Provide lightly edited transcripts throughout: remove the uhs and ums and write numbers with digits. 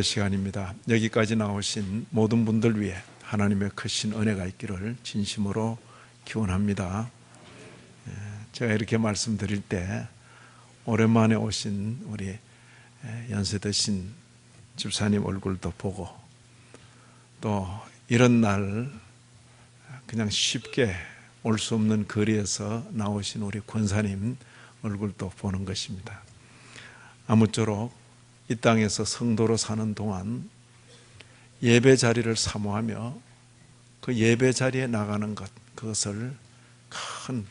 시간입니다. 여기까지 나오신 모든 분들 위해 하나님의 크신 은혜가 있기를 진심으로 기원합니다. 제가 이렇게 말씀드릴 때 오랜만에 오신 우리 연세 드신 집사님 얼굴도 보고, 또 이런 날 그냥 쉽게 올 수 없는 거리에서 나오신 우리 권사님 얼굴도 보는 것입니다. 아무쪼록 이 땅에서 성도로 사는 동안 예배 자리를 사모하며 그 예배 자리에 나가는 것, 그것을 큰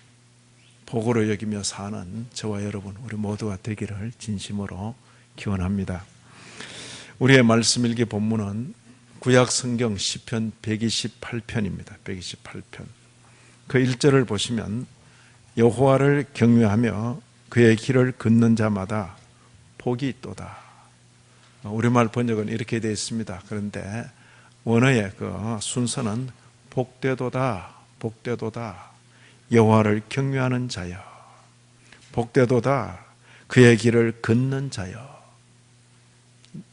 복으로 여기며 사는 저와 여러분, 우리 모두가 되기를 진심으로 기원합니다. 우리의 말씀 일기 본문은 구약 성경 시편 128편입니다. 128편. 그 1절을 보시면 여호와를 경외하며 그의 길을 걷는 자마다 복이 있도다. 우리말 번역은 이렇게 되어 있습니다. 그런데 원어의 그 순서는 복되도다, 복되도다, 여호와를 경외하는 자여, 복되도다, 그의 길을 걷는 자여.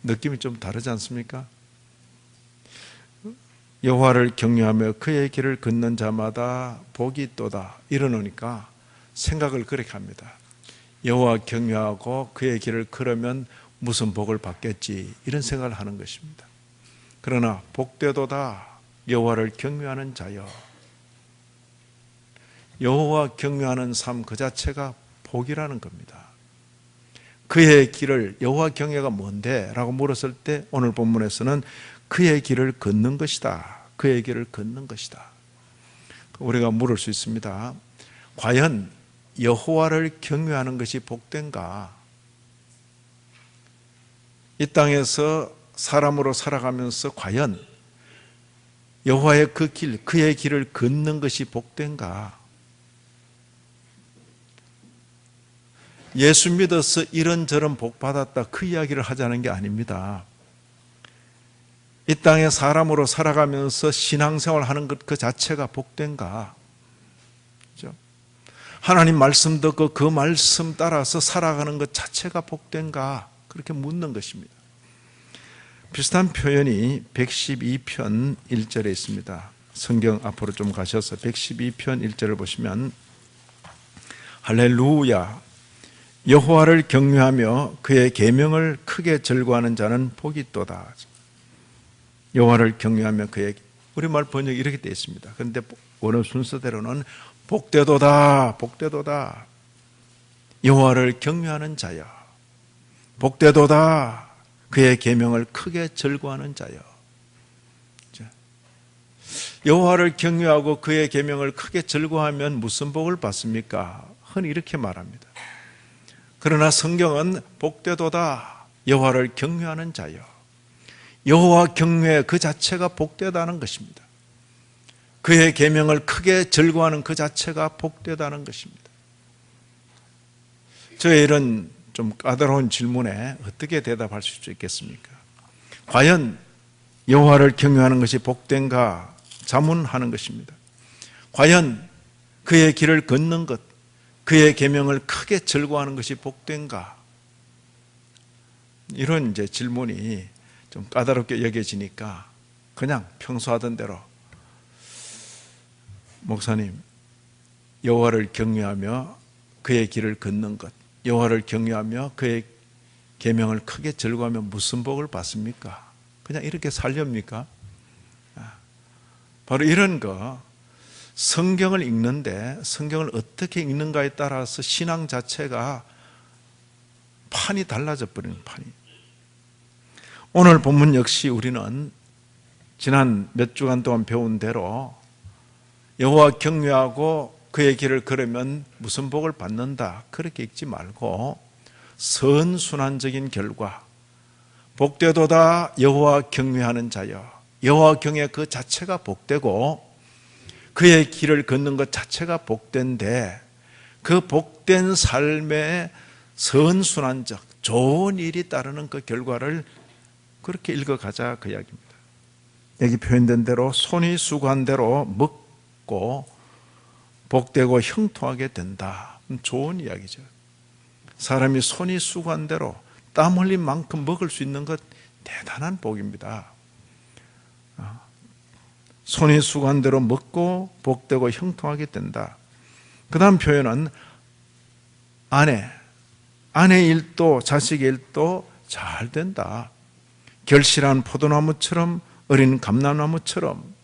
느낌이 좀 다르지 않습니까? 여호와를 경외하며 그의 길을 걷는 자마다 복이 있도다 이러놓으니까 생각을 그렇게 합니다. 여호와 경외하고 그의 길을 걸으면 무슨 복을 받겠지, 이런 생각을 하는 것입니다. 그러나 복되도다, 여호와를 경외하는 자여. 여호와 경외하는 삶 그 자체가 복이라는 겁니다. 그의 길을, 여호와 경외가 뭔데? 라고 물었을 때 오늘 본문에서는 그의 길을 걷는 것이다. 그의 길을 걷는 것이다. 우리가 물을 수 있습니다. 과연 여호와를 경외하는 것이 복된가? 이 땅에서 사람으로 살아가면서 과연 여호와의 그 길, 그의 길을 걷는 것이 복된가? 예수 믿어서 이런저런 복 받았다, 그 이야기를 하자는 게 아닙니다. 이 땅에 사람으로 살아가면서 신앙생활 하는 것 그 자체가 복된가? 그렇죠? 하나님 말씀 듣고 그 말씀 따라서 살아가는 것 자체가 복된가? 그렇게 묻는 것입니다. 비슷한 표현이 112편 1절에 있습니다. 성경 앞으로 좀 가셔서 112편 1절을 보시면 할렐루야, 여호와를 경외하며 그의 계명을 크게 절거하는 자는 복이 있도다. 여호와를 경외하며 그의, 우리말 번역이 이렇게 되어 있습니다. 그런데 원어 순서대로는 복되도다, 복되도다, 여호와를 경외하는 자여, 복되도다, 그의 계명을 크게 절거하는 자여. 여호와를 경외하고 그의 계명을 크게 절거하면 무슨 복을 받습니까? 흔히 이렇게 말합니다. 그러나 성경은 복되도다, 여호와를 경외하는 자여. 여호와 경외 그 자체가 복되다는 것입니다. 그의 계명을 크게 절거하는 그 자체가 복되다는 것입니다. 저의 이런 좀 까다로운 질문에 어떻게 대답할 수 있겠습니까? 과연 여호와를 경외하는 것이 복된가 자문하는 것입니다. 과연 그의 길을 걷는 것, 그의 계명을 크게 절거하는 것이 복된가? 이런 이제 질문이 좀 까다롭게 여겨지니까 그냥 평소 하던 대로, 목사님, 여호와를 경외하며 그의 길을 걷는 것, 여호와를 경외하며 그의 계명을 크게 절거하며 무슨 복을 받습니까? 그냥 이렇게 살렵니까? 바로 이런 거, 성경을 읽는데 성경을 어떻게 읽는가에 따라서 신앙 자체가 판이 달라져 버리는 판이. 오늘 본문 역시 우리는 지난 몇 주간 동안 배운 대로 여호와 경외하고 그의 길을 걸으면 무슨 복을 받는다, 그렇게 읽지 말고 선순환적인 결과, 복되도다, 여호와 경외하는 자여. 여호와 경외 그 자체가 복되고 그의 길을 걷는 것 자체가 복된데, 그 복된 삶에 선순환적 좋은 일이 따르는 그 결과를 그렇게 읽어가자, 그 이야기입니다. 여기 표현된 대로 손이 수고한 대로 먹고 복되고 형통하게 된다. 좋은 이야기죠. 사람이 손이 수고한 대로 땀 흘린 만큼 먹을 수 있는 것, 대단한 복입니다. 손이 수고한 대로 먹고 복되고 형통하게 된다. 그 다음 표현은 아내 일도 자식의 일도 잘 된다. 결실한 포도나무처럼 어린 감람나무처럼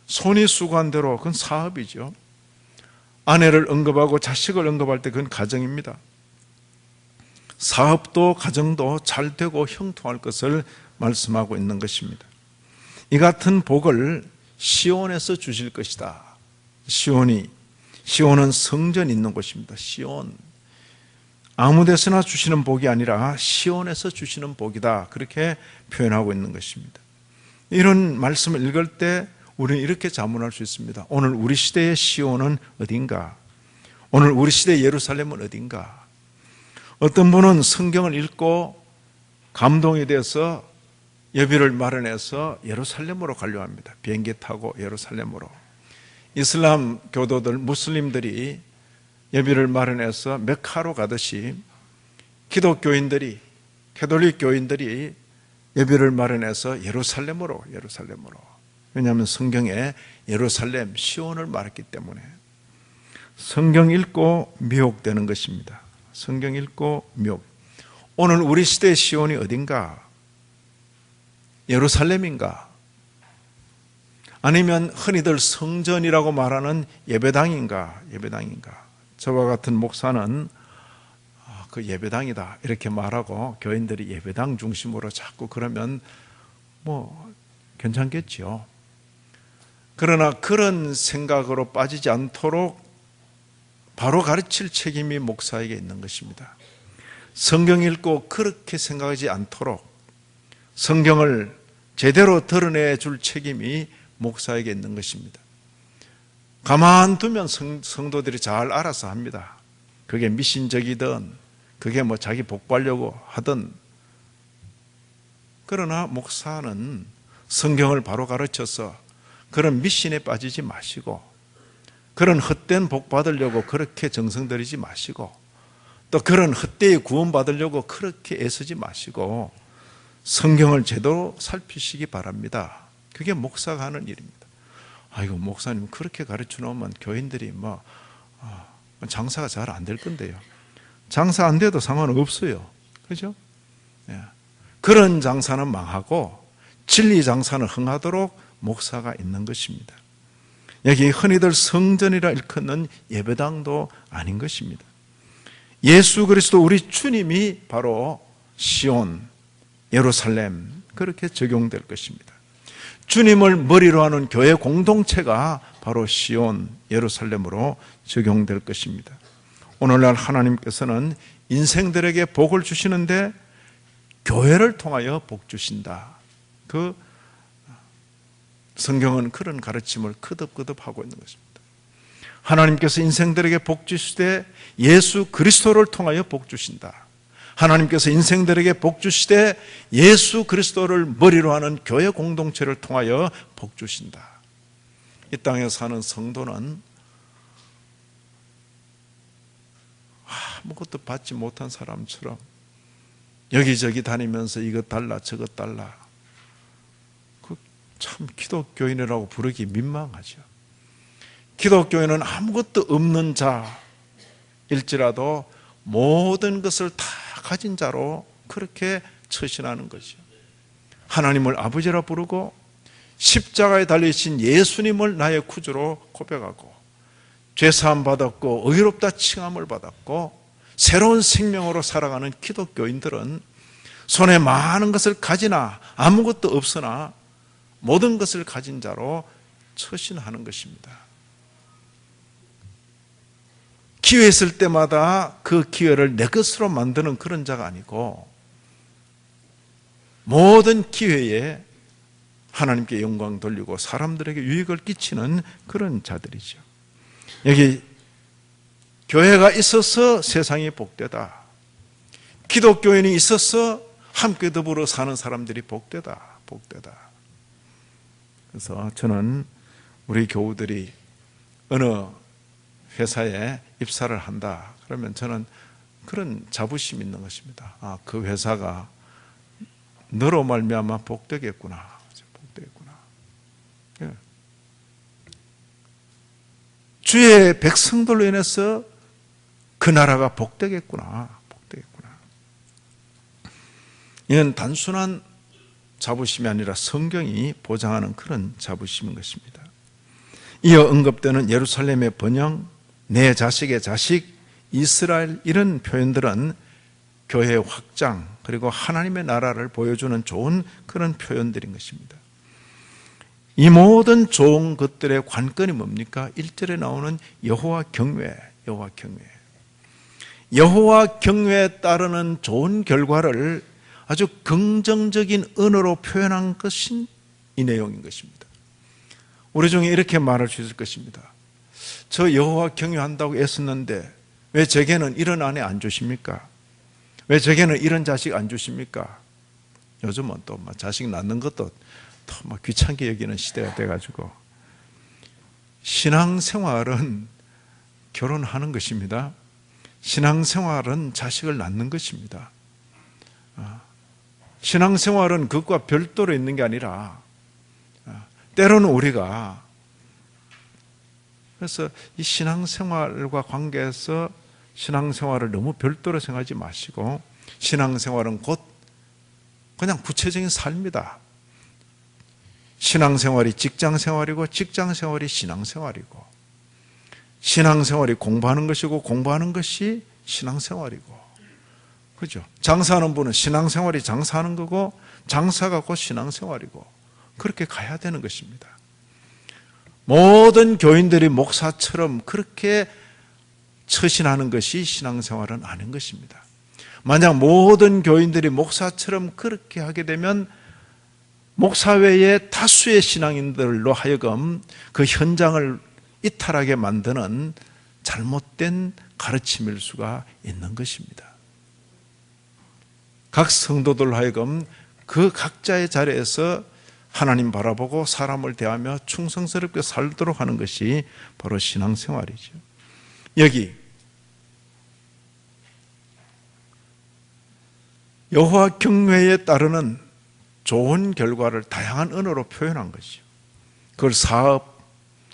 손이 수고한 대로 그건 사업이죠. 아내를 언급하고 자식을 언급할 때 그건 가정입니다. 사업도 가정도 잘 되고 형통할 것을 말씀하고 있는 것입니다. 이 같은 복을 시온에서 주실 것이다. 시온은 성전이 있는 곳입니다. 시온. 아무 데서나 주시는 복이 아니라 시온에서 주시는 복이다. 그렇게 표현하고 있는 것입니다. 이런 말씀을 읽을 때 우리는 이렇게 자문할 수 있습니다. 오늘 우리 시대의 시온은 어딘가? 오늘 우리 시대의 예루살렘은 어딘가? 어떤 분은 성경을 읽고 감동이 돼서 예비를 마련해서 예루살렘으로 가려고 합니다. 비행기 타고 예루살렘으로. 이슬람 교도들, 무슬림들이 예비를 마련해서 메카로 가듯이 기독교인들이, 캐톨릭 교인들이 예비를 마련해서 예루살렘으로. 왜냐하면 성경에 예루살렘, 시온을 말했기 때문에. 성경 읽고 미혹되는 것입니다. 성경 읽고 미혹. 오늘 우리 시대의 시온이 어딘가? 예루살렘인가? 아니면 흔히들 성전이라고 말하는 예배당인가? 저와 같은 목사는 그 예배당이다 이렇게 말하고 교인들이 예배당 중심으로 자꾸 그러면 뭐 괜찮겠죠. 그러나 그런 생각으로 빠지지 않도록 바로 가르칠 책임이 목사에게 있는 것입니다. 성경 읽고 그렇게 생각하지 않도록 성경을 제대로 드러내 줄 책임이 목사에게 있는 것입니다. 가만두면 성도들이 잘 알아서 합니다. 그게 미신적이든 그게 뭐 자기 복받려고 하든. 그러나 목사는 성경을 바로 가르쳐서 그런 미신에 빠지지 마시고 그런 헛된 복 받으려고 그렇게 정성 들이지 마시고 또 그런 헛되이 구원 받으려고 그렇게 애쓰지 마시고 성경을 제대로 살피시기 바랍니다. 그게 목사가 하는 일입니다. 아이고 목사님 그렇게 가르쳐 놓으면 교인들이 장사가 잘 안 될 건데요. 장사 안 돼도 상관없어요. 그죠? 예. 그런 장사는 망하고 진리 장사는 흥하도록 목사가 있는 것입니다. 여기 흔히들 성전이라 일컫는 예배당도 아닌 것입니다. 예수 그리스도 우리 주님이 바로 시온, 예루살렘 그렇게 적용될 것입니다. 주님을 머리로 하는 교회 공동체가 바로 시온, 예루살렘으로 적용될 것입니다. 오늘날 하나님께서는 인생들에게 복을 주시는데 교회를 통하여 복 주신다. 그 성경은 그런 가르침을 거듭거듭 하고 있는 것입니다. 하나님께서 인생들에게 복 주시되 예수 그리스도를 통하여 복 주신다. 하나님께서 인생들에게 복 주시되 예수 그리스도를 머리로 하는 교회 공동체를 통하여 복 주신다. 이 땅에 사는 성도는 아무것도 받지 못한 사람처럼 여기저기 다니면서 이것 달라 저것 달라. 참 기독교인이라고 부르기 민망하죠. 기독교인은 아무것도 없는 자일지라도 모든 것을 다 가진 자로 그렇게 처신하는 거죠. 하나님을 아버지라 부르고 십자가에 달리신 예수님을 나의 구주로 고백하고 죄사함 받았고 의롭다 칭함을 받았고 새로운 생명으로 살아가는 기독교인들은 손에 많은 것을 가지나 아무것도 없으나 모든 것을 가진 자로 처신하는 것입니다. 기회 있을 때마다 그 기회를 내 것으로 만드는 그런 자가 아니고 모든 기회에 하나님께 영광 돌리고 사람들에게 유익을 끼치는 그런 자들이죠. 여기 교회가 있어서 세상이 복되다. 기독교인이 있어서 함께 더불어 사는 사람들이 복되다. 그래서 저는 우리 교우들이 어느 회사에 입사를 한다. 그러면 저는 그런 자부심이 있는 것입니다. 그 회사가 너로 말미암아 복되겠구나. 복되겠구나. 예. 주의 백성들로 인해서 그 나라가 복되겠구나. 복되겠구나. 이건 단순한 자부심이 아니라 성경이 보장하는 그런 자부심인 것입니다. 이어 언급되는 예루살렘의 번영, 내 자식의 자식, 이스라엘 이런 표현들은 교회의 확장 그리고 하나님의 나라를 보여주는 좋은 그런 표현들인 것입니다. 이 모든 좋은 것들의 관건이 뭡니까? 1절에 나오는 여호와 경외, 여호와 경외. 여호와 경외에 따르는 좋은 결과를 아주 긍정적인 언어로 표현한 것이 이 내용인 것입니다. 우리 중에 이렇게 말할 수 있을 것입니다. 저 여호와 경외한다고 애썼는데 왜 제게는 이런 아내 안 주십니까? 왜 제게는 이런 자식 안 주십니까? 요즘은 또 자식 낳는 것도 더 귀찮게 여기는 시대가 돼가지고 신앙생활은 결혼하는 것입니다. 신앙생활은 자식을 낳는 것입니다. 신앙생활은 그것과 별도로 있는 게 아니라 때로는 우리가 그래서 이 신앙생활과 관계에서 신앙생활을 너무 별도로 생각하지 마시고 신앙생활은 곧 그냥 구체적인 삶이다. 신앙생활이 직장생활이고 직장생활이 신앙생활이고 신앙생활이 공부하는 것이고 공부하는 것이 신앙생활이고 그죠? 장사하는 분은 신앙생활이 장사하는 거고 장사가 곧 신앙생활이고 그렇게 가야 되는 것입니다. 모든 교인들이 목사처럼 그렇게 처신하는 것이 신앙생활은 아닌 것입니다. 만약 모든 교인들이 목사처럼 그렇게 하게 되면 목사 외에 다수의 신앙인들로 하여금 그 현장을 이탈하게 만드는 잘못된 가르침일 수가 있는 것입니다. 각 성도들 하여금 그 각자의 자리에서 하나님 바라보고 사람을 대하며 충성스럽게 살도록 하는 것이 바로 신앙생활이죠. 여기 여호와 경외에 따르는 좋은 결과를 다양한 언어로 표현한 것이죠. 그걸 사업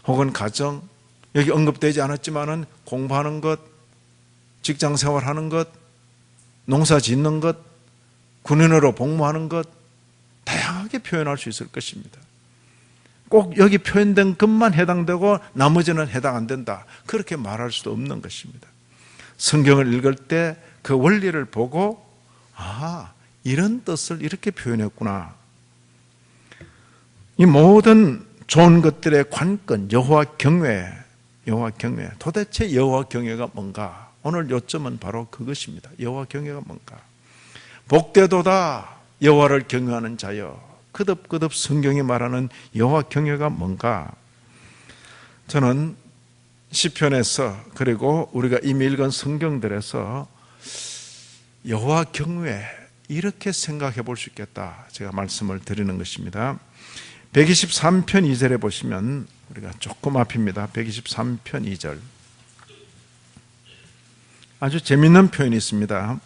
혹은 가정, 여기 언급되지 않았지만은 공부하는 것, 직장생활하는 것, 농사 짓는 것, 군인으로 복무하는 것 다양하게 표현할 수 있을 것입니다. 꼭 여기 표현된 것만 해당되고 나머지는 해당 안 된다. 그렇게 말할 수도 없는 것입니다. 성경을 읽을 때 그 원리를 보고 이런 뜻을 이렇게 표현했구나. 이 모든 좋은 것들의 관건, 여호와 경외, 여호와 경외. 도대체 여호와 경외가 뭔가? 오늘 요점은 바로 그것입니다. 여호와 경외가 뭔가? 복되도다 여호와를 경외하는 자여. 거듭거듭 성경이 말하는 여호와 경외가 뭔가? 저는 시편에서 그리고 우리가 이미 읽은 성경들에서 여호와 경외 이렇게 생각해 볼 수 있겠다. 제가 말씀을 드리는 것입니다. 123편 2절에 보시면 우리가 조금 앞입니다. 123편 2절. 아주 재미있는 표현이 있습니다.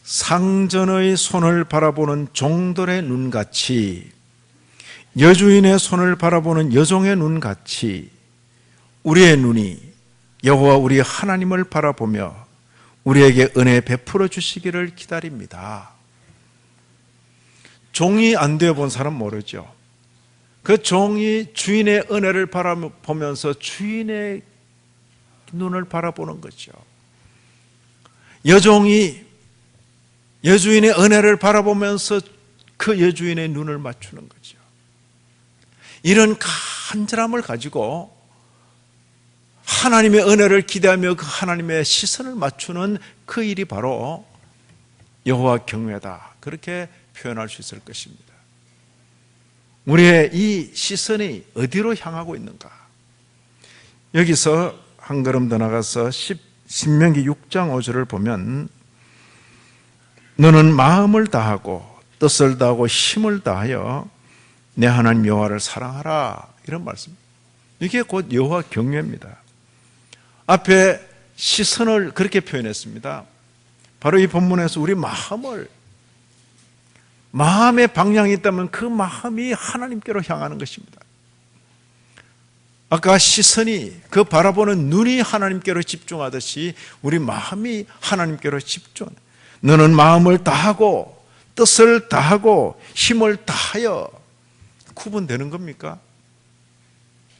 상전의 손을 바라보는 종들의 눈같이 여주인의 손을 바라보는 여종의 눈같이 우리의 눈이 여호와 우리 하나님을 바라보며 우리에게 은혜 베풀어 주시기를 기다립니다. 종이 안 되어 본 사람 모르죠. 그 종이 주인의 은혜를 바라보면서 주인의 눈을 바라보는 거죠. 여종이 여주인의 은혜를 바라보면서 그 여주인의 눈을 맞추는 거죠. 이런 간절함을 가지고 하나님의 은혜를 기대하며 그 하나님의 시선을 맞추는 그 일이 바로 여호와 경외다. 그렇게 표현할 수 있을 것입니다. 우리의 이 시선이 어디로 향하고 있는가? 여기서 한 걸음 더 나가서 신명기 6장 5절을 보면 너는 마음을 다하고 뜻을 다하고 힘을 다하여 내 하나님 여호와를 사랑하라. 이런 말씀. 이게 곧 여호와 경외입니다. 앞에 시선을 그렇게 표현했습니다. 바로 이 본문에서 우리 마음을 마음의 방향이 있다면 그 마음이 하나님께로 향하는 것입니다. 아까 시선이, 그 바라보는 눈이 하나님께로 집중하듯이 우리 마음이 하나님께로 집중. 너는 마음을 다하고 뜻을 다하고 힘을 다하여 구분되는 겁니까?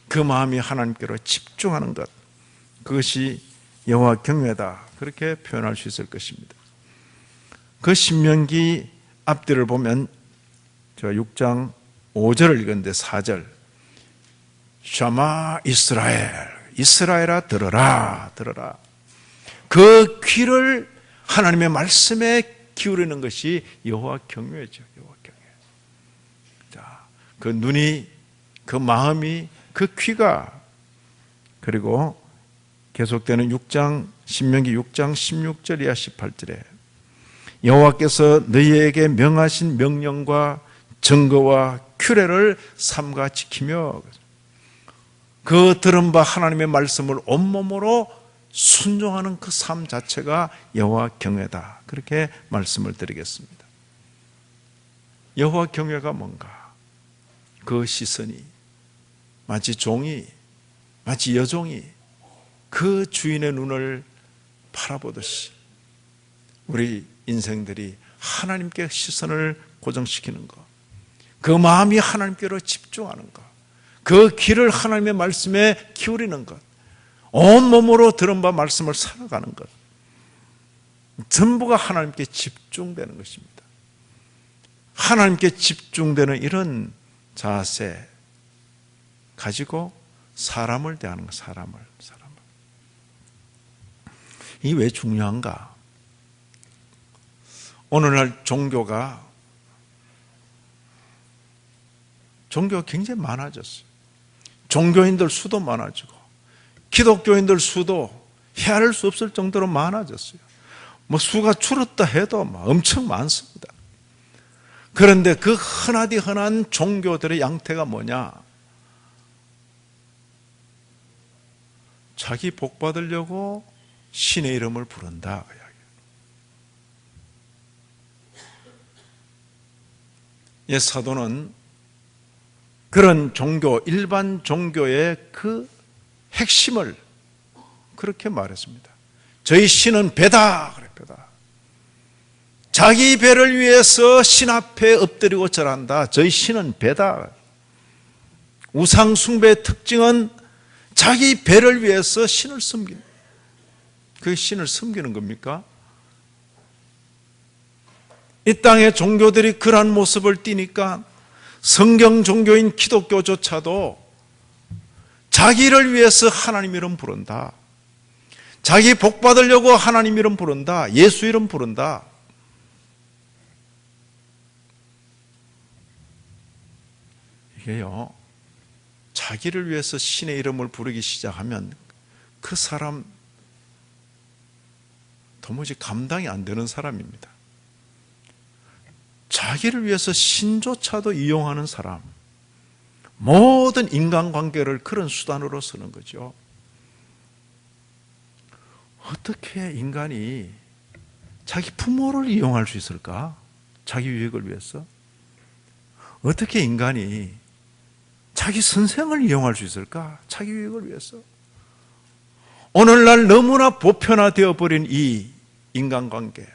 그 마음이 하나님께로 집중하는 것, 그것이 여호와 경외다, 그렇게 표현할 수 있을 것입니다. 그 신명기 앞뒤를 보면 제가 6장 5절을 읽었는데 4절, 샤마 이스라엘, 이스라엘아 들어라, 들어라. 그 귀를 하나님의 말씀에 기울이는 것이 여호와 경외죠. 여호와 경외. 자, 그 눈이, 그 마음이, 그 귀가, 그리고 계속되는 6장, 신명기 6장 16절 이하 18절에 여호와께서 너희에게 명하신 명령과 증거와 규례를 삼가 지키며 그 들은 바 하나님의 말씀을 온몸으로 순종하는 그 삶 자체가 여호와 경외다, 그렇게 말씀을 드리겠습니다. 여호와 경외가 뭔가? 그 시선이 마치 종이, 마치 여종이 그 주인의 눈을 바라보듯이 우리 인생들이 하나님께 시선을 고정시키는 것, 그 마음이 하나님께로 집중하는 것, 그 귀를 하나님의 말씀에 기울이는 것, 온몸으로 들은 바 말씀을 살아가는 것, 전부가 하나님께 집중되는 것입니다. 하나님께 집중되는 이런 자세 가지고 사람을 대하는 것, 사람을. 이게 왜 중요한가? 오늘날 종교가 굉장히 많아졌어요. 종교인들 수도 많아지고 기독교인들 수도 헤아릴 수 없을 정도로 많아졌어요. 뭐 수가 줄었다 해도 엄청 많습니다. 그런데 그 흔하디 흔한 종교들의 양태가 뭐냐? 자기 복 받으려고 신의 이름을 부른다. 예, 사도는 그런 종교, 일반 종교의 그 핵심을 그렇게 말했습니다. 저희 신은 배다. 그래, 배다. 자기 배를 위해서 신 앞에 엎드리고 절한다. 저희 신은 배다. 우상 숭배의 특징은 자기 배를 위해서 신을 섬기는, 그 신을 섬기는 겁니까? 이 땅의 종교들이 그러한 모습을 띠니까 성경 종교인 기독교조차도 자기를 위해서 하나님 이름 부른다. 자기 복 받으려고 하나님 이름 부른다. 예수 이름 부른다. 이게요, 자기를 위해서 신의 이름을 부르기 시작하면 그 사람 도무지 감당이 안 되는 사람입니다. 자기를 위해서 신조차도 이용하는 사람, 모든 인간관계를 그런 수단으로 쓰는 거죠. 어떻게 인간이 자기 부모를 이용할 수 있을까? 자기 유익을 위해서. 어떻게 인간이 자기 선생을 이용할 수 있을까? 자기 유익을 위해서. 오늘날 너무나 보편화되어 버린 이 인간관계,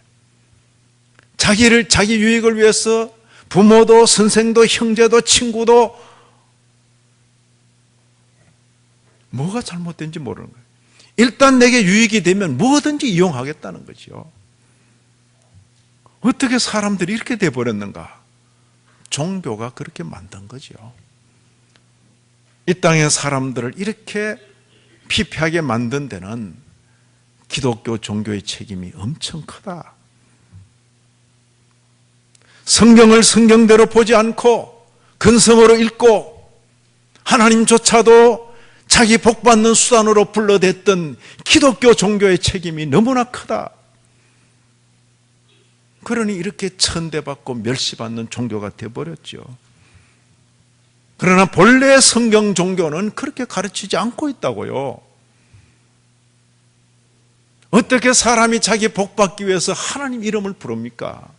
자기 유익을 위해서 부모도 선생도 형제도 친구도 뭐가 잘못된지 모르는 거예요. 일단 내게 유익이 되면 뭐든지 이용하겠다는 거죠. 어떻게 사람들이 이렇게 돼버렸는가? 종교가 그렇게 만든 거죠. 이 땅의 사람들을 이렇게 피폐하게 만든 데는 기독교 종교의 책임이 엄청 크다. 성경을 성경대로 보지 않고 근성으로 읽고 하나님조차도 자기 복받는 수단으로 불러댔던 기독교 종교의 책임이 너무나 크다. 그러니 이렇게 천대받고 멸시받는 종교가 되어버렸죠. 그러나 본래 성경 종교는 그렇게 가르치지 않고 있다고요. 어떻게 사람이 자기 복받기 위해서 하나님 이름을 부릅니까?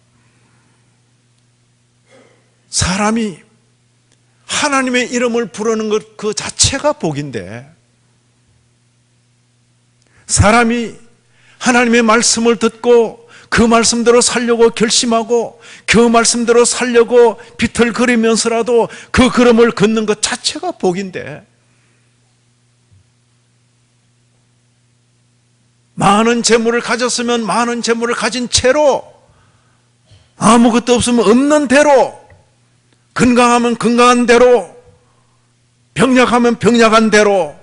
사람이 하나님의 이름을 부르는 것 그 자체가 복인데, 사람이 하나님의 말씀을 듣고 그 말씀대로 살려고 결심하고 그 말씀대로 살려고 비틀거리면서라도 그 걸음을 걷는 것 자체가 복인데, 많은 재물을 가졌으면 많은 재물을 가진 채로, 아무것도 없으면 없는 대로, 건강하면 건강한 대로, 병약하면 병약한 대로,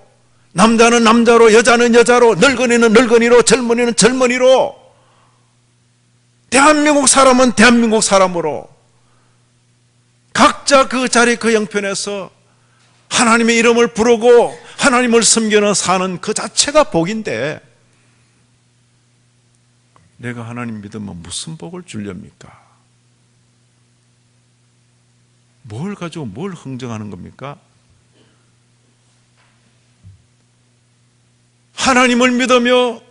남자는 남자로, 여자는 여자로, 늙은이는 늙은이로, 젊은이는 젊은이로, 대한민국 사람은 대한민국 사람으로 각자 그 자리 그 형편에서 하나님의 이름을 부르고 하나님을 섬기는 사는 그 자체가 복인데, 내가 하나님 믿으면 무슨 복을 주렵니까? 뭘 가지고 뭘 흥정하는 겁니까? 하나님을 믿으며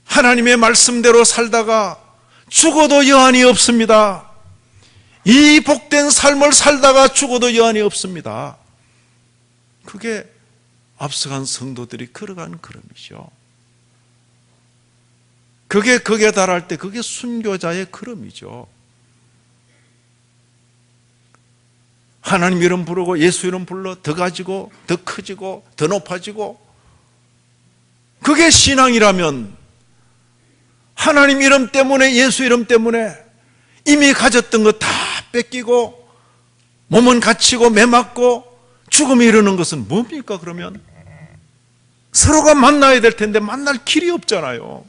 하나님의 말씀대로 살다가 죽어도 여한이 없습니다. 이 복된 삶을 살다가 죽어도 여한이 없습니다. 그게 앞서간 성도들이 걸어간 걸음이죠. 그게 극에 달할 때 그게 순교자의 걸음이죠. 하나님 이름 부르고 예수 이름 불러 더 가지고 더 커지고 더 높아지고, 그게 신앙이라면 하나님 이름 때문에, 예수 이름 때문에 이미 가졌던 거 다 뺏기고 몸은 갇히고 매맞고 죽음이 이르는 것은 뭡니까? 그러면 서로가 만나야 될 텐데 만날 길이 없잖아요.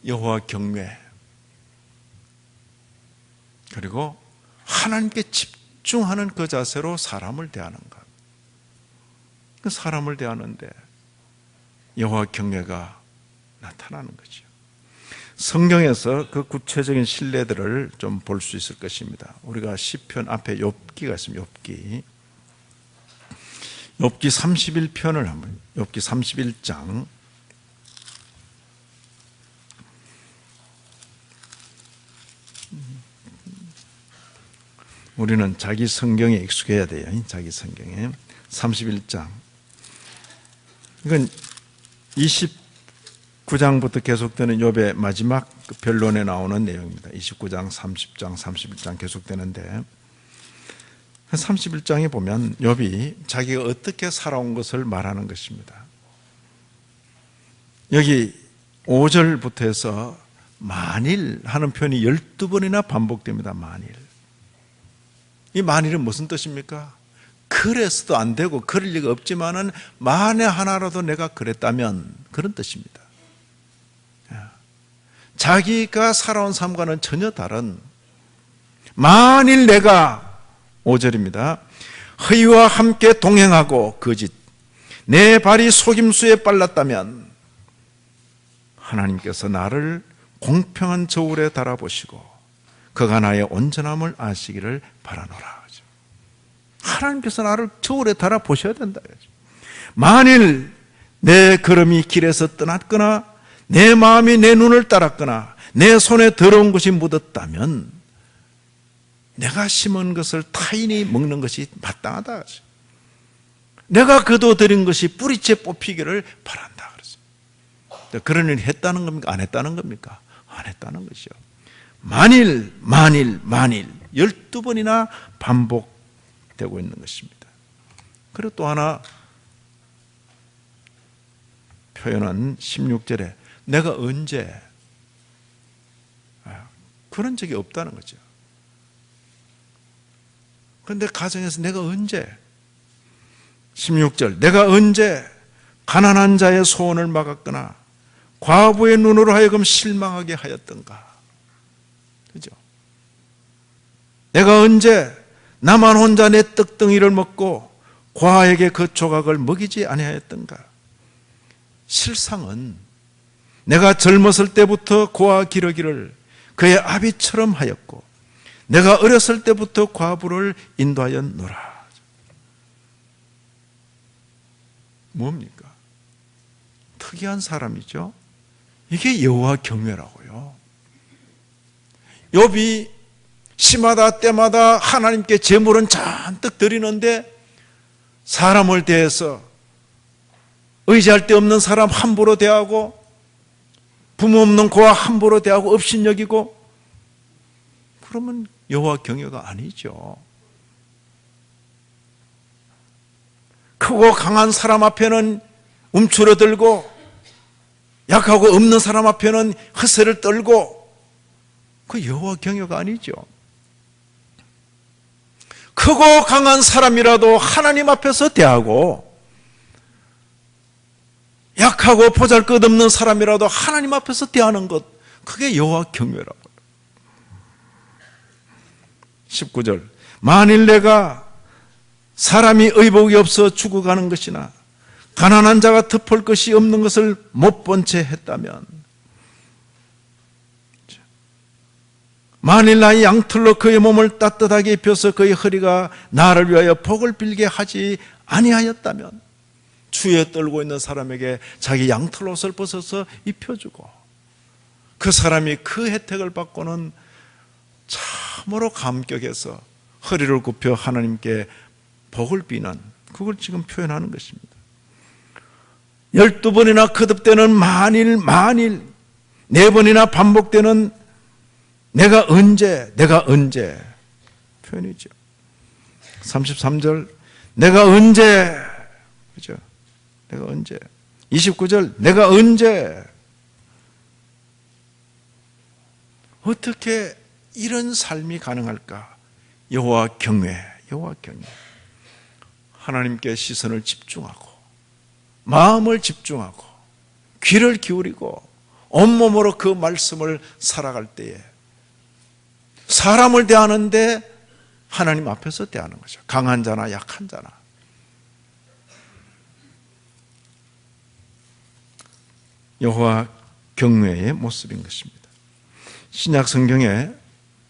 여호와 경외, 그리고 하나님께 집중하는 그 자세로 사람을 대하는 것. 그 사람을 대하는데 여호와 경외가 나타나는 거죠. 성경에서 그 구체적인 신뢰들을 좀 볼 수 있을 것입니다. 우리가 시편 앞에 욥기가 있습니다. 욥기 31편을 한번, 욥기 31장. 우리는 자기 성경에 익숙해야 돼요. 자기 성경에 31장. 이건 29장부터 계속되는 욥의 마지막 변론에 나오는 내용입니다. 29장, 30장, 31장 계속되는데, 31장에 보면 욥이 자기가 어떻게 살아온 것을 말하는 것입니다. 여기 5절부터 해서 만일 하는 표현이 12번이나 반복됩니다. 만일. 이 만일은 무슨 뜻입니까? 그래서도 안 되고 그럴 리가 없지만은 만에 하나라도 내가 그랬다면, 그런 뜻입니다. 자기가 살아온 삶과는 전혀 다른, 만일 내가, 5절입니다. 허위와 함께 동행하고 거짓, 내 발이 속임수에 빨랐다면 하나님께서 나를 공평한 저울에 달아보시고 그가 나의 온전함을 아시기를 바라노라. 하나님께서 나를 저울에 달아보셔야 된다. 만일 내 걸음이 길에서 떠났거나 내 마음이 내 눈을 따랐거나 내 손에 더러운 것이 묻었다면 내가 심은 것을 타인이 먹는 것이 마땅하다. 내가 거둬들인 것이 뿌리째 뽑히기를 바란다. 그런 일을 했다는 겁니까? 안 했다는 겁니까? 안 했다는 것이죠. 만일 12번이나 반복되고 있는 것입니다. 그리고 또 하나 표현은 16절에 내가 언제, 그런 적이 없다는 거죠. 그런데 가정에서 내가 언제, 16절, 내가 언제 가난한 자의 소원을 막았거나 과부의 눈으로 하여금 실망하게 하였던가. 그죠? 내가 언제 나만 혼자 내 떡덩이를 먹고 과에게 그 조각을 먹이지 아니하였던가. 실상은 내가 젊었을 때부터 고아 기르기를 그의 아비처럼 하였고 내가 어렸을 때부터 과부를 인도하였노라. 뭡니까? 특이한 사람이죠. 이게 여호와 경외라고요. 욥이 시마다 때마다 하나님께 제물은 잔뜩 드리는데 사람을 대해서 의지할 데 없는 사람 함부로 대하고 부모 없는 고아 함부로 대하고 업신여기고, 그러면 여호와 경외가 아니죠. 크고 강한 사람 앞에는 움츠러들고 약하고 없는 사람 앞에는 허세를 떨고, 그 여호와 경외가 아니죠. 크고 강한 사람이라도 하나님 앞에서 대하고, 약하고 보잘것없는 사람이라도 하나님 앞에서 대하는 것, 그게 여호와 경외라고요. 19절, 만일 내가 사람이 의복이 없어 죽어가는 것이나 가난한 자가 덮을 것이 없는 것을 못 본 채 했다면, 만일 나의 양털로 그의 몸을 따뜻하게 입혀서 그의 허리가 나를 위하여 복을 빌게 하지 아니하였다면, 추위에 떨고 있는 사람에게 자기 양털 옷을 벗어서 입혀주고 그 사람이 그 혜택을 받고는 참으로 감격해서 허리를 굽혀 하나님께 복을 비는, 그걸 지금 표현하는 것입니다. 12번이나 거듭되는 만일 4번이나 반복되는 내가 언제 표현이죠. 33절 내가 언제, 그죠? 내가 언제. 29절 내가 언제. 어떻게 이런 삶이 가능할까? 여호와 경외. 하나님께 시선을 집중하고 마음을 집중하고 귀를 기울이고 온몸으로 그 말씀을 살아갈 때에 사람을 대하는데 하나님 앞에서 대하는 거죠. 강한 자나 약한 자나. 여호와 경외의 모습인 것입니다. 신약 성경에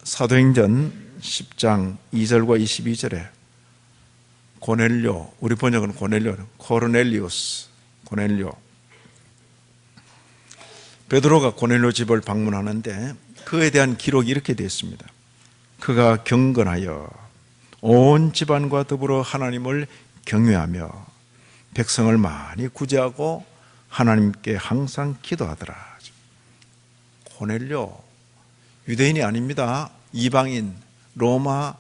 사도행전 10장 2절과 22절에 고넬료, 우리 번역은 고넬료, 베드로가 고넬료 집을 방문하는데 그에 대한 기록이 이렇게 되어 있습니다. 그가 경건하여 온 집안과 더불어 하나님을 경외하며 백성을 많이 구제하고 하나님께 항상 기도하더라. 고넬료 유대인이 아닙니다. 이방인 로마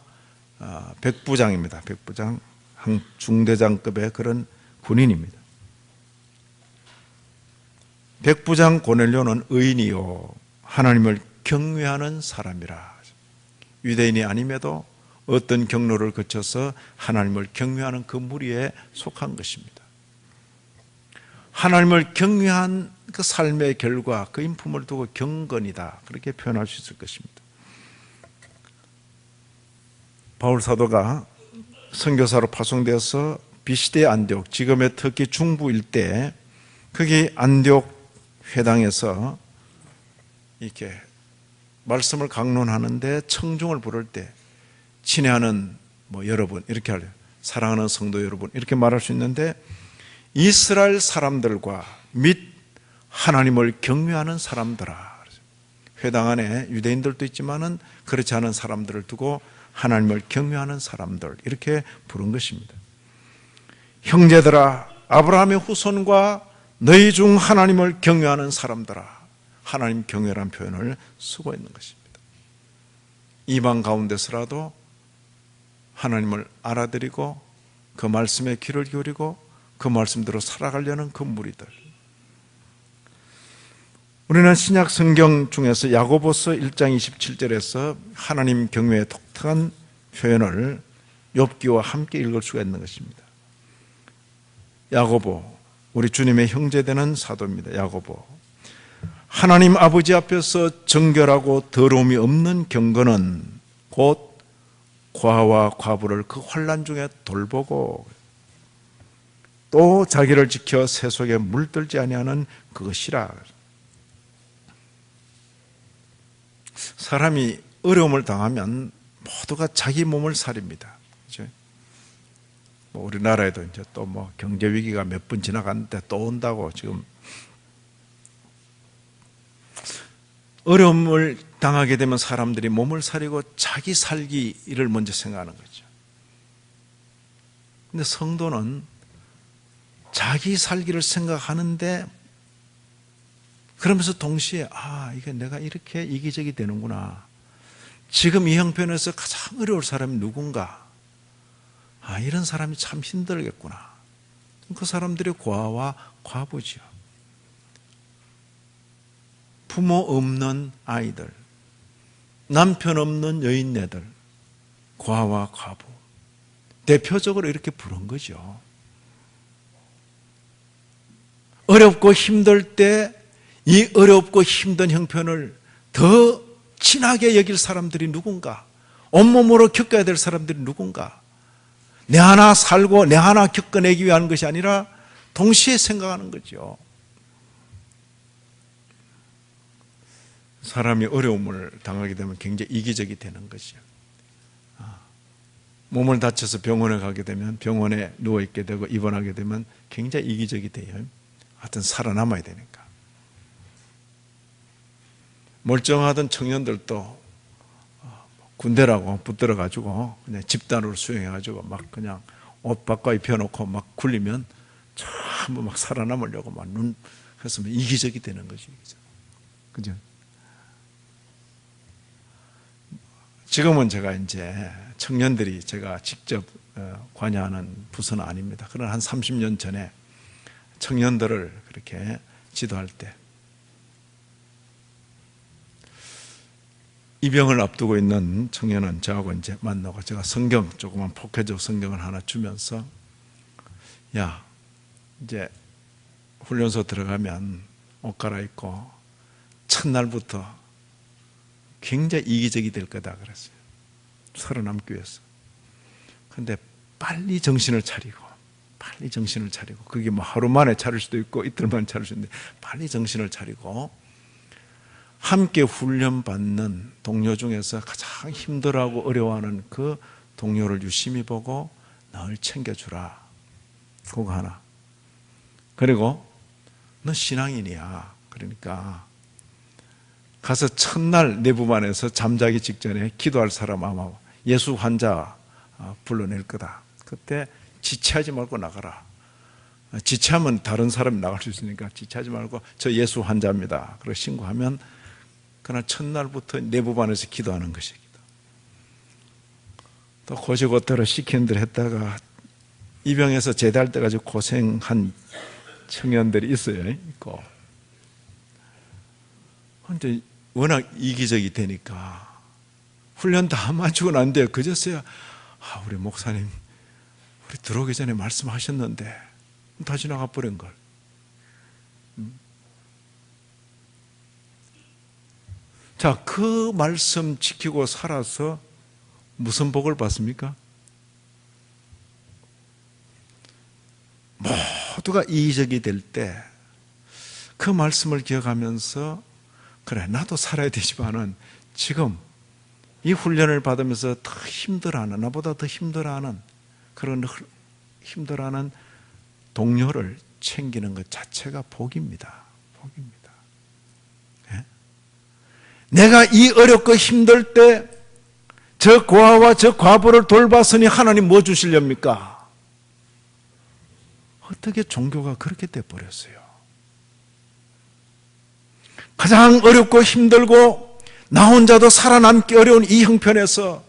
백부장입니다. 백부장, 중대장급의 그런 군인입니다. 백부장 고넬료는 의인이요 하나님을 경외하는 사람이라. 유대인이 아님에도 어떤 경로를 거쳐서 하나님을 경외하는 그 무리에 속한 것입니다. 하나님을 경외한 그 삶의 결과, 그 인품을 두고 경건이다, 그렇게 표현할 수 있을 것입니다. 바울 사도가 선교사로 파송되어서 비시대 안디옥, 지금의 터키 중부 일대, 거기 안디옥 회당에서 이렇게 말씀을 강론하는데 청중을 부를 때 친애하는 여러분, 이렇게 하래요. 사랑하는 성도 여러분, 이렇게 말할 수 있는데, 이스라엘 사람들과 및 하나님을 경외하는 사람들아. 회당 안에 유대인들도 있지만은 그렇지 않은 사람들을 두고 하나님을 경외하는 사람들, 이렇게 부른 것입니다. 형제들아, 아브라함의 후손과 너희 중 하나님을 경외하는 사람들아. 하나님 경외라는 표현을 쓰고 있는 것입니다. 이방 가운데서라도 하나님을 알아들이고 그 말씀에 귀를 기울이고 그 말씀대로 살아가려는 그 무리들. 우리는 신약 성경 중에서 야고보서 1장 27절에서 하나님 경외의 독특한 표현을 욥기와 함께 읽을 수가 있는 것입니다. 야고보, 우리 주님의 형제되는 사도입니다. 야고보, 하나님 아버지 앞에서 정결하고 더러움이 없는 경건은 곧 과와 과부를 그 환난 중에 돌보고 또 자기를 지켜 새 속에 물들지 아니하는 그것이라. 사람이 어려움을 당하면 모두가 자기 몸을 살립니다. 그렇죠? 우리나라에도 이제 또 경제 위기가 몇 번 지나갔는데 또 온다고 지금 어려움을 당하게 되면 사람들이 몸을 사리고 자기 살기를 먼저 생각하는 거죠. 근데 성도는 자기 살기를 생각하는데 그러면서 동시에 이게 내가 이렇게 이기적이 되는구나. 지금 이 형편에서 가장 어려울 사람이 누군가. 이런 사람이 참 힘들겠구나. 그 사람들이 고아와 과부죠. 부모 없는 아이들, 남편 없는 여인네들, 고아와 과부. 대표적으로 이렇게 부른 거죠. 어렵고 힘들 때 이 어렵고 힘든 형편을 더 친하게 여길 사람들이 누군가, 온몸으로 겪어야 될 사람들이 누군가, 내 하나 살고 내 하나 겪어내기 위한 것이 아니라 동시에 생각하는 거죠. 사람이 어려움을 당하게 되면 굉장히 이기적이 되는 거죠. 몸을 다쳐서 병원에 가게 되면 병원에 누워있게 되고 입원하게 되면 굉장히 이기적이 돼요. 하여튼 살아남아야 되니까. 멀쩡하던 청년들도 군대라고 붙들어가지고 그냥 집단으로 수용해가지고 막 그냥 옷 바꿔 입혀놓고 막 굴리면 전부 막 살아남으려고 막 그래서 이기적이 되는 거지. 그죠? 지금은 제가 이제 청년들이 제가 직접 관여하는 부서는 아닙니다. 그러나 한 30년 전에 청년들을 그렇게 지도할 때 입영을 앞두고 있는 청년은 저하고 이제 만나고 제가 성경, 조그만 포켓적 성경을 하나 주면서 야, 이제 훈련소 들어가면 옷 갈아입고 첫날부터 굉장히 이기적이 될 거다 그랬어요. 살아남기 위해서. 그런데 빨리 정신을 차리고 그게 뭐 하루 만에 차릴 수도 있고 이틀 만에 차릴 수도 있는데 빨리 정신을 차리고 함께 훈련받는 동료 중에서 가장 힘들어하고 어려워하는 그 동료를 유심히 보고 널 챙겨주라. 그거 하나. 그리고 너 신앙인이야. 그러니까 가서 첫날 내부반에서 잠자기 직전에 기도할 사람 아마 예수 환자 불러낼 거다. 그때 지체하지 말고 나가라. 지체하면 다른 사람이 나갈 수 있으니까 지체하지 말고 저 예수 환자입니다. 그러고 신고하면 그날 첫날부터 내부반에서 기도하는 것이기도. 또 고지고대로 시키는 대로 했다가 입영해서 제대할 때까지 고생한 청년들이 있어요. 있고. 근데 워낙 이기적이 되니까 훈련 다 마치고 난 뒤에 그제서야 우리 목사님 우리 들어오기 전에 말씀하셨는데 다 지나가 버린 걸. 자, 그 말씀 지키고 살아서 무슨 복을 받습니까? 모두가 이기적이 될 때 그 말씀을 기억하면서 그래, 나도 살아야 되지만은 지금 이 훈련을 받으면서 더 힘들어하는, 나보다 더 힘들어하는 그런 힘들어하는 동료를 챙기는 것 자체가 복입니다. 복입니다. 예? 내가 이 어렵고 힘들 때 저 고아와 저 과부를 돌봤으니 하나님 뭐 주시렵니까? 어떻게 종교가 그렇게 돼버렸어요? 가장 어렵고 힘들고 나 혼자도 살아남기 어려운 이 형편에서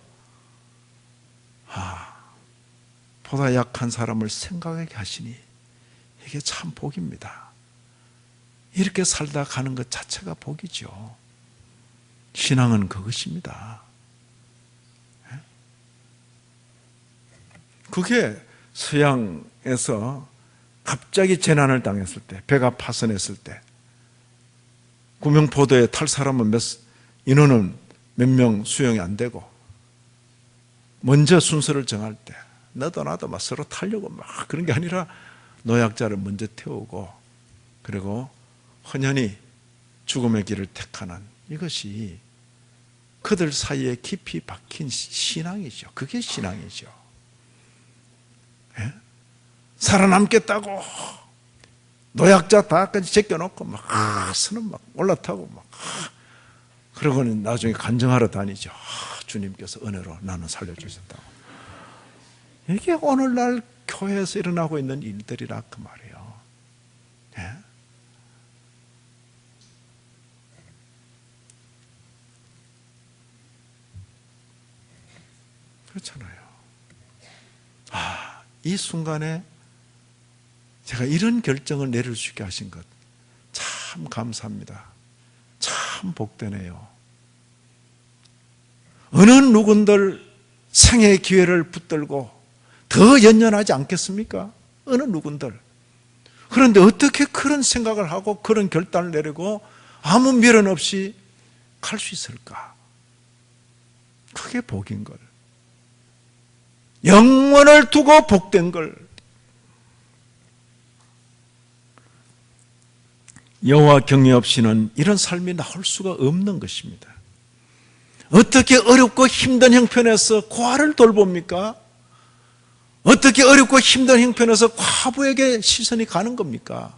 보다 약한 사람을 생각하게 하시니 이게 참 복입니다. 이렇게 살다 가는 것 자체가 복이죠. 신앙은 그것입니다. 그게 서양에서 갑자기 재난을 당했을 때, 배가 파손했을 때 구명포도에 탈 사람은 인원은 몇 명 수용이 안 되고 먼저 순서를 정할 때 너도 나도 막 서로 타려고 막 그런 게 아니라 노약자를 먼저 태우고 그리고 헌연히 죽음의 길을 택하는 이것이 그들 사이에 깊이 박힌 신앙이죠. 그게 신앙이죠. 예? 살아남겠다고 노약자 다까지 제껴놓고 막 스는 막 올라타고 막 그러고는 나중에 간증하러 다니죠. 주님께서 은혜로 나는 살려주셨다고. 이게 오늘날 교회에서 일어나고 있는 일들이라 그 말이에요. 예? 그렇잖아요. 이 순간에 제가 이런 결정을 내릴 수 있게 하신 것 참 감사합니다. 참 복되네요. 어느 누군들 생애의 기회를 붙들고 더 연연하지 않겠습니까? 어느 누군들. 그런데 어떻게 그런 생각을 하고 그런 결단을 내리고 아무 미련 없이 갈 수 있을까? 그게 복인 걸. 영원을 두고 복된 걸. 여호와 경외 없이는 이런 삶이 나올 수가 없는 것입니다. 어떻게 어렵고 힘든 형편에서 고아를 돌봅니까? 어떻게 어렵고 힘든 형편에서 과부에게 시선이 가는 겁니까?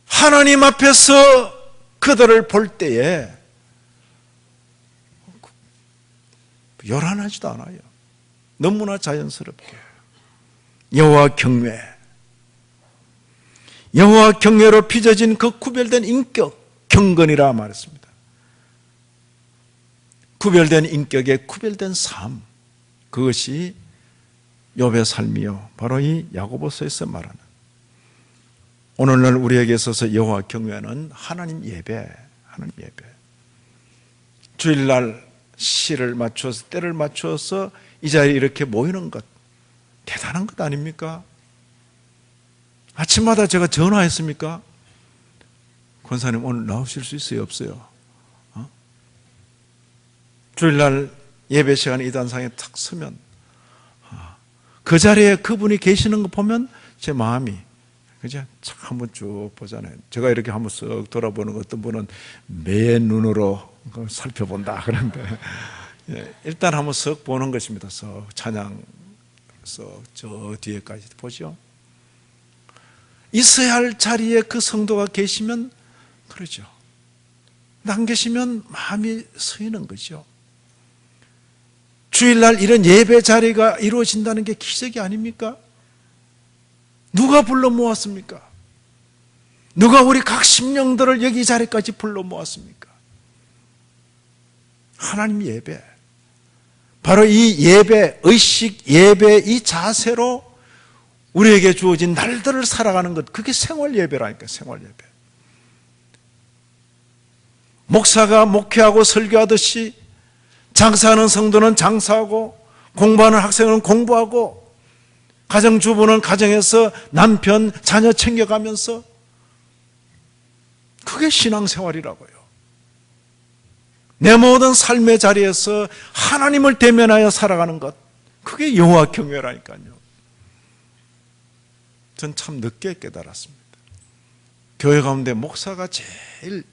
하나님 앞에서 그들을 볼 때에 요란하지도 않아요. 너무나 자연스럽게. 여호와 경외. 여호와 경외로 빚어진 그 구별된 인격, 경건이라 말했습니다. 구별된 인격의 구별된 삶, 그것이 욥의 삶이요, 바로 이 야고보서에서 말하는, 오늘날 우리에게 있어서 여호와 경외는 하나님 예배, 하나님 예배. 주일날 시를 맞춰서, 때를 맞춰서 이 자리에 이렇게 모이는 것, 대단한 것 아닙니까? 아침마다 제가 전화했습니까? 권사님 오늘 나오실 수 있어요? 없어요? 주일날 예배 시간에 이단상에 탁 서면 그 자리에 그분이 계시는 거 보면 제 마음이, 그죠? 참 한번 쭉 보잖아요. 제가 이렇게 한번 쓱 돌아보는 것, 어떤 분은 매의 눈으로 살펴본다 그런데 일단 한번 쓱 보는 것입니다. 쓱 찬양 쓱 저 뒤에까지 보죠. 있어야 할 자리에 그 성도가 계시면 그러죠. 안 계시면 마음이 서이는 거죠. 주일날 이런 예배 자리가 이루어진다는 게 기적이 아닙니까? 누가 불러 모았습니까? 누가 우리 각 심령들을 여기 이 자리까지 불러 모았습니까? 하나님 예배. 바로 이 예배, 의식 예배, 이 자세로 우리에게 주어진 날들을 살아가는 것, 그게 생활 예배라니까, 생활 예배. 목사가 목회하고 설교하듯이 장사하는 성도는 장사하고, 공부하는 학생은 공부하고, 가정주부는 가정에서 남편, 자녀 챙겨가면서, 그게 신앙생활이라고요. 내 모든 삶의 자리에서 하나님을 대면하여 살아가는 것, 그게 여호와 경외라니까요. 전 참 늦게 깨달았습니다. 교회 가운데 목사가 제일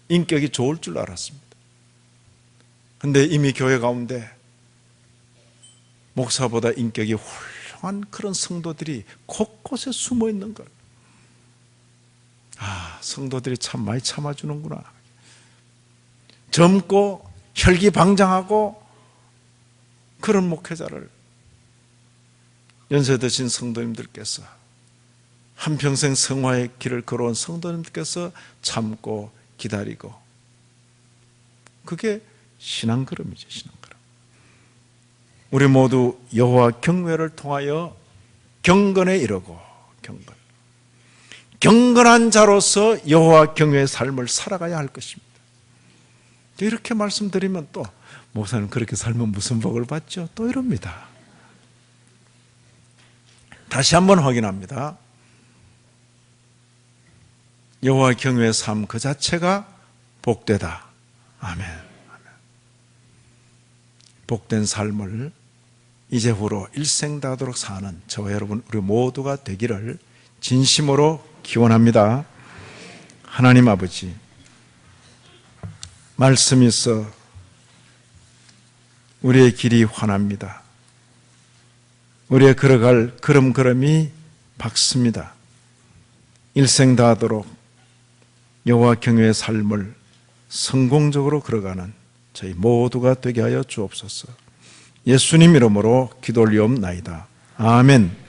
인격이 좋을 줄 알았습니다. 그런데 이미 교회 가운데 목사보다 인격이 훌륭한 그런 성도들이 곳곳에 숨어 있는 걸. 성도들이 참 많이 참아주는구나. 젊고 혈기방장하고 그런 목회자를 연세 드신 성도님들께서, 한평생 성화의 길을 걸어온 성도님들께서 참고 기다리고, 그게 신앙걸음이죠, 신앙걸음. 우리 모두 여호와 경외를 통하여 경건에 이르고, 경건한 자로서 여호와 경외의 삶을 살아가야 할 것입니다. 이렇게 말씀드리면 또 목사님 그렇게 살면 무슨 복을 받죠? 또 이럽니다. 다시 한번 확인합니다. 여호와 경외의 삶 그 자체가 복되다. 아멘. 복된 삶을 이제후로 일생다하도록 사는 저와 여러분 우리 모두가 되기를 진심으로 기원합니다. 하나님 아버지, 말씀이 있어 우리의 길이 환합니다. 우리의 걸어갈 걸음걸음이 밝습니다. 일생다하도록 여호와 경외의 삶을 성공적으로 걸어가는 저희 모두가 되게 하여 주옵소서. 예수님 이름으로 기도 올리옵나이다. 아멘.